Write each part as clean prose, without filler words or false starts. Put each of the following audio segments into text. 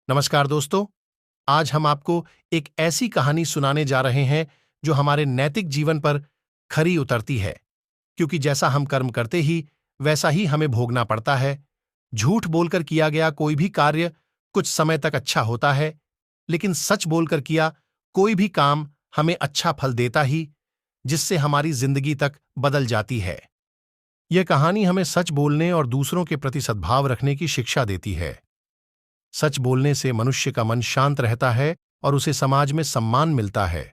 नमस्कार दोस्तों। आज हम आपको एक ऐसी कहानी सुनाने जा रहे हैं जो हमारे नैतिक जीवन पर खरी उतरती है, क्योंकि जैसा हम कर्म करते ही वैसा ही हमें भोगना पड़ता है। झूठ बोलकर किया गया कोई भी कार्य कुछ समय तक अच्छा होता है, लेकिन सच बोलकर किया कोई भी काम हमें अच्छा फल देता ही, जिससे हमारी जिंदगी तक बदल जाती है। यह कहानी हमें सच बोलने और दूसरों के प्रति सद्भाव रखने की शिक्षा देती है। सच बोलने से मनुष्य का मन शांत रहता है और उसे समाज में सम्मान मिलता है।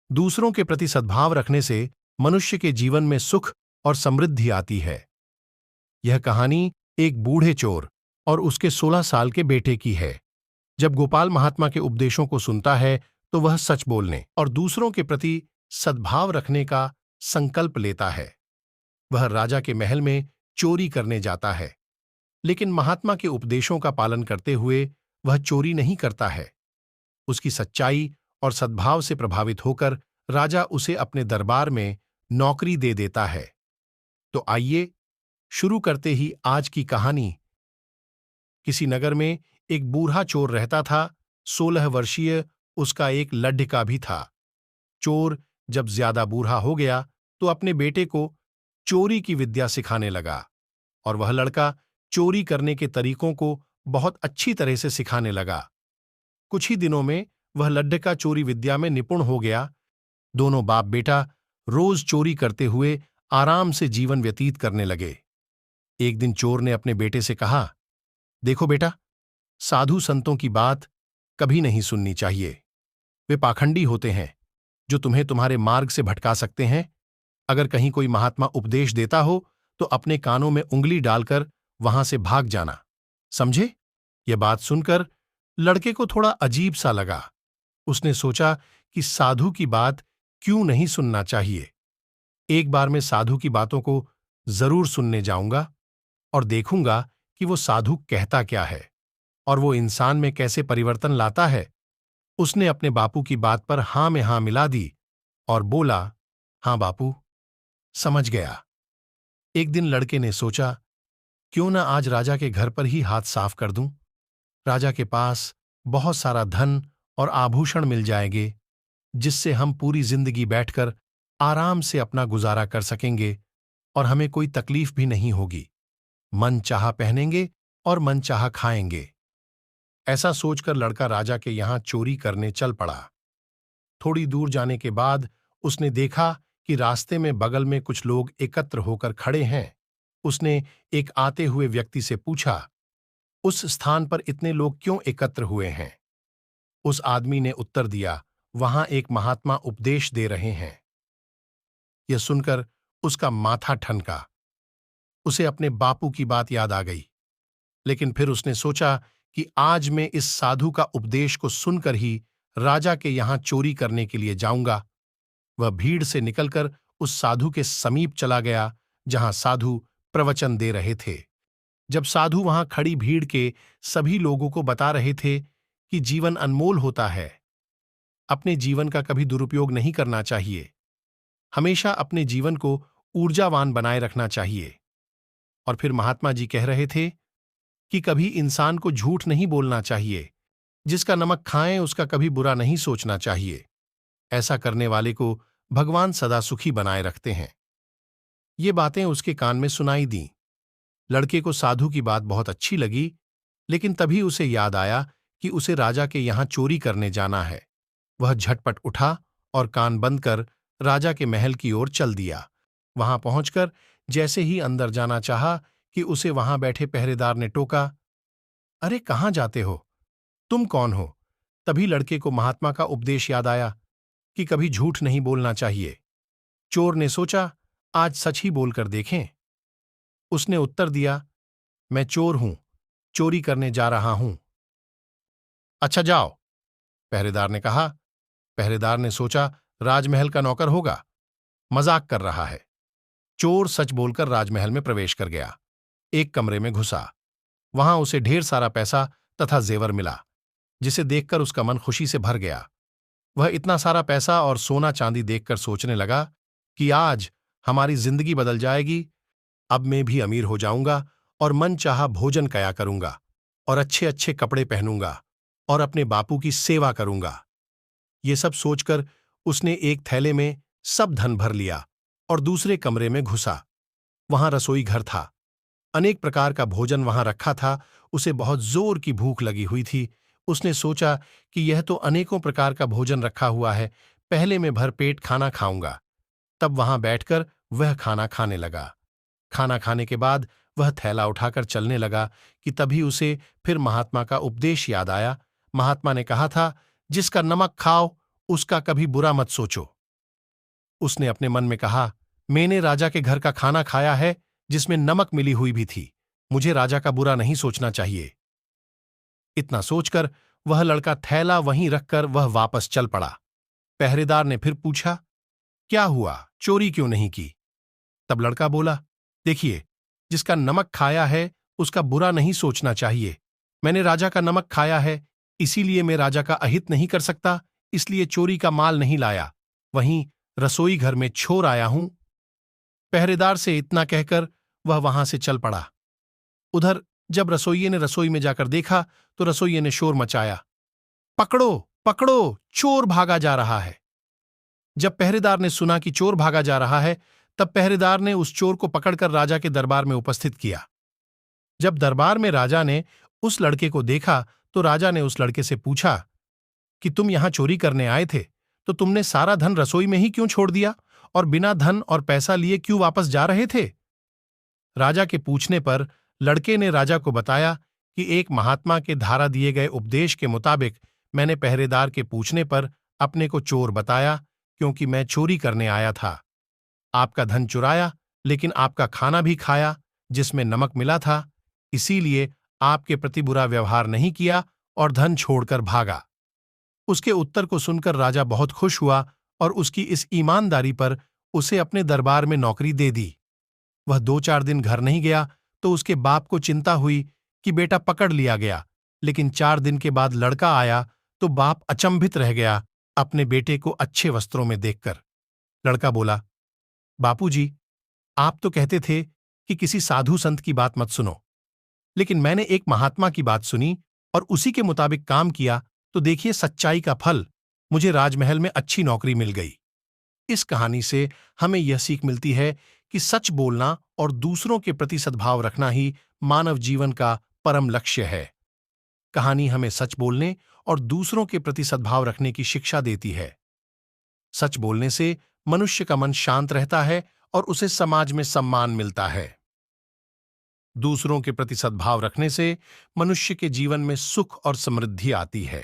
दूसरों के प्रति सद्भाव रखने से मनुष्य के जीवन में सुख और समृद्धि आती है। यह कहानी एक बूढ़े चोर और उसके 16 साल के बेटे की है। जब गोपाल महात्मा के उपदेशों को सुनता है तो वह सच बोलने और दूसरों के प्रति सद्भाव रखने का संकल्प लेता है। वह राजा के महल में चोरी करने जाता है, लेकिन महात्मा के उपदेशों का पालन करते हुए वह चोरी नहीं करता है। उसकी सच्चाई और सद्भाव से प्रभावित होकर राजा उसे अपने दरबार में नौकरी दे देता है। तो आइए शुरू करते ही आज की कहानी। किसी नगर में एक बूढ़ा चोर रहता था। 16 वर्षीय उसका एक लड्ढका भी था। चोर जब ज्यादा बूढ़ा हो गया तो अपने बेटे को चोरी की विद्या सिखाने लगा, और वह लड़का चोरी करने के तरीकों को बहुत अच्छी तरह से सिखाने लगा। कुछ ही दिनों में वह लड्ढका चोरी विद्या में निपुण हो गया। दोनों बाप बेटा रोज चोरी करते हुए आराम से जीवन व्यतीत करने लगे। एक दिन चोर ने अपने बेटे से कहा, देखो बेटा, साधु संतों की बात कभी नहीं सुननी चाहिए। वे पाखंडी होते हैं जो तुम्हें तुम्हारे मार्ग से भटका सकते हैं। अगर कहीं कोई महात्मा उपदेश देता हो तो अपने कानों में उंगली डालकर वहां से भाग जाना, समझे? यह बात सुनकर लड़के को थोड़ा अजीब सा लगा। उसने सोचा कि साधु की बात क्यों नहीं सुनना चाहिए। एक बार मैं साधु की बातों को जरूर सुनने जाऊंगा और देखूंगा कि वो साधु कहता क्या है और वो इंसान में कैसे परिवर्तन लाता है। उसने अपने बापू की बात पर हां में हां मिला दी और बोला, हां बापू, समझ गया। एक दिन लड़के ने सोचा, क्यों ना आज राजा के घर पर ही हाथ साफ कर दूं। राजा के पास बहुत सारा धन और आभूषण मिल जाएंगे, जिससे हम पूरी जिंदगी बैठकर आराम से अपना गुजारा कर सकेंगे और हमें कोई तकलीफ भी नहीं होगी। मन चाहा पहनेंगे और मन चाहा खाएंगे। ऐसा सोचकर लड़का राजा के यहां चोरी करने चल पड़ा। थोड़ी दूर जाने के बाद उसने देखा कि रास्ते में बगल में कुछ लोग एकत्र होकर खड़े हैं। उसने एक आते हुए व्यक्ति से पूछा, उस स्थान पर इतने लोग क्यों एकत्र हुए हैं? उस आदमी ने उत्तर दिया, वहां एक महात्मा उपदेश दे रहे हैं। यह सुनकर उसका माथा ठनका। उसे अपने बापू की बात याद आ गई, लेकिन फिर उसने सोचा कि आज मैं इस साधु का उपदेश को सुनकर ही राजा के यहां चोरी करने के लिए जाऊंगा। वह भीड़ से निकलकर उस साधु के समीप चला गया जहां साधु प्रवचन दे रहे थे। जब साधु वहां खड़ी भीड़ के सभी लोगों को बता रहे थे कि जीवन अनमोल होता है, अपने जीवन का कभी दुरुपयोग नहीं करना चाहिए, हमेशा अपने जीवन को ऊर्जावान बनाए रखना चाहिए। और फिर महात्मा जी कह रहे थे कि कभी इंसान को झूठ नहीं बोलना चाहिए, जिसका नमक खाएं उसका कभी बुरा नहीं सोचना चाहिए। ऐसा करने वाले को भगवान सदा सुखी बनाए रखते हैं। ये बातें उसके कान में सुनाई दीं। लड़के को साधु की बात बहुत अच्छी लगी, लेकिन तभी उसे याद आया कि उसे राजा के यहां चोरी करने जाना है। वह झटपट उठा और कान बंद कर राजा के महल की ओर चल दिया। वहां पहुंचकर जैसे ही अंदर जाना चाहा कि उसे वहां बैठे पहरेदार ने टोका, अरे कहां जाते हो? तुम कौन हो? तभी लड़के को महात्मा का उपदेश याद आया कि कभी झूठ नहीं बोलना चाहिए। चोर ने सोचा, आज सच ही बोलकर देखें। उसने उत्तर दिया, मैं चोर हूं, चोरी करने जा रहा हूं। अच्छा जाओ, पहरेदार ने कहा। पहरेदार ने सोचा, राजमहल का नौकर होगा, मजाक कर रहा है। चोर सच बोलकर राजमहल में प्रवेश कर गया। एक कमरे में घुसा। वहां उसे ढेर सारा पैसा तथा जेवर मिला, जिसे देखकर उसका मन खुशी से भर गया। वह इतना सारा पैसा और सोना चांदी देखकर सोचने लगा कि आज हमारी जिंदगी बदल जाएगी। अब मैं भी अमीर हो जाऊंगा और मन चाहा भोजन कया करूंगा। और अच्छे अच्छे कपड़े पहनूंगा और अपने बापू की सेवा करूंगा। ये सब सोचकर उसने एक थैले में सब धन भर लिया और दूसरे कमरे में घुसा। वहां रसोई घर था। अनेक प्रकार का भोजन वहां रखा था। उसे बहुत जोर की भूख लगी हुई थी। उसने सोचा कि यह तो अनेकों प्रकार का भोजन रखा हुआ है, पहले मैं भरपेट खाना खाऊंगा। तब वहां बैठकर वह खाना खाने लगा। खाना खाने के बाद वह थैला उठाकर चलने लगा कि तभी उसे फिर महात्मा का उपदेश याद आया। महात्मा ने कहा था, जिसका नमक खाओ उसका कभी बुरा मत सोचो। उसने अपने मन में कहा, मैंने राजा के घर का खाना खाया है जिसमें नमक मिली हुई भी थी। मुझे राजा का बुरा नहीं सोचना चाहिए। इतना सोचकर वह लड़का थैला वहीं रखकर वह वापस चल पड़ा। पहरेदार ने फिर पूछा, क्या हुआ, चोरी क्यों नहीं की? तब लड़का बोला, देखिए, जिसका नमक खाया है उसका बुरा नहीं सोचना चाहिए। मैंने राजा का नमक खाया है, इसीलिए मैं राजा का अहित नहीं कर सकता, इसलिए चोरी का माल नहीं लाया, वहीं रसोई घर में छोड़ आया हूं। पहरेदार से इतना कहकर वह वहां से चल पड़ा। उधर जब रसोइये ने रसोई में जाकर देखा तो रसोइये ने शोर मचाया, पकड़ो पकड़ो, चोर भागा जा रहा है। जब पहरेदार ने सुना कि चोर भागा जा रहा है, तब पहरेदार ने उस चोर को पकड़कर राजा के दरबार में उपस्थित किया। जब दरबार में राजा ने उस लड़के को देखा तो राजा ने उस लड़के से पूछा कि तुम यहां चोरी करने आए थे, तो तुमने सारा धन रसोई में ही क्यों छोड़ दिया और बिना धन और पैसा लिए क्यों वापस जा रहे थे? राजा के पूछने पर लड़के ने राजा को बताया कि एक महात्मा के द्वारा दिए गए उपदेश के मुताबिक मैंने पहरेदार के पूछने पर अपने को चोर बताया, क्योंकि मैं चोरी करने आया था। आपका धन चुराया, लेकिन आपका खाना भी खाया जिसमें नमक मिला था, इसीलिए आपके प्रति बुरा व्यवहार नहीं किया और धन छोड़कर भागा। उसके उत्तर को सुनकर राजा बहुत खुश हुआ और उसकी इस ईमानदारी पर उसे अपने दरबार में नौकरी दे दी। वह 2-4 दिन घर नहीं गया तो उसके बाप को चिंता हुई कि बेटा पकड़ लिया गया, लेकिन 4 दिन के बाद लड़का आया तो बाप अचंभित रह गया अपने बेटे को अच्छे वस्त्रों में देखकर। लड़का बोला, बापूजी, आप तो कहते थे कि किसी साधु संत की बात मत सुनो, लेकिन मैंने एक महात्मा की बात सुनी और उसी के मुताबिक काम किया, तो देखिए सच्चाई का फल, मुझे राजमहल में अच्छी नौकरी मिल गई। इस कहानी से हमें यह सीख मिलती है कि सच बोलना और दूसरों के प्रति सद्भाव रखना ही मानव जीवन का परम लक्ष्य है। कहानी हमें सच बोलने और दूसरों के प्रति सद्भाव रखने की शिक्षा देती है। सच बोलने से मनुष्य का मन शांत रहता है और उसे समाज में सम्मान मिलता है। दूसरों के प्रति सद्भाव रखने से मनुष्य के जीवन में सुख और समृद्धि आती है।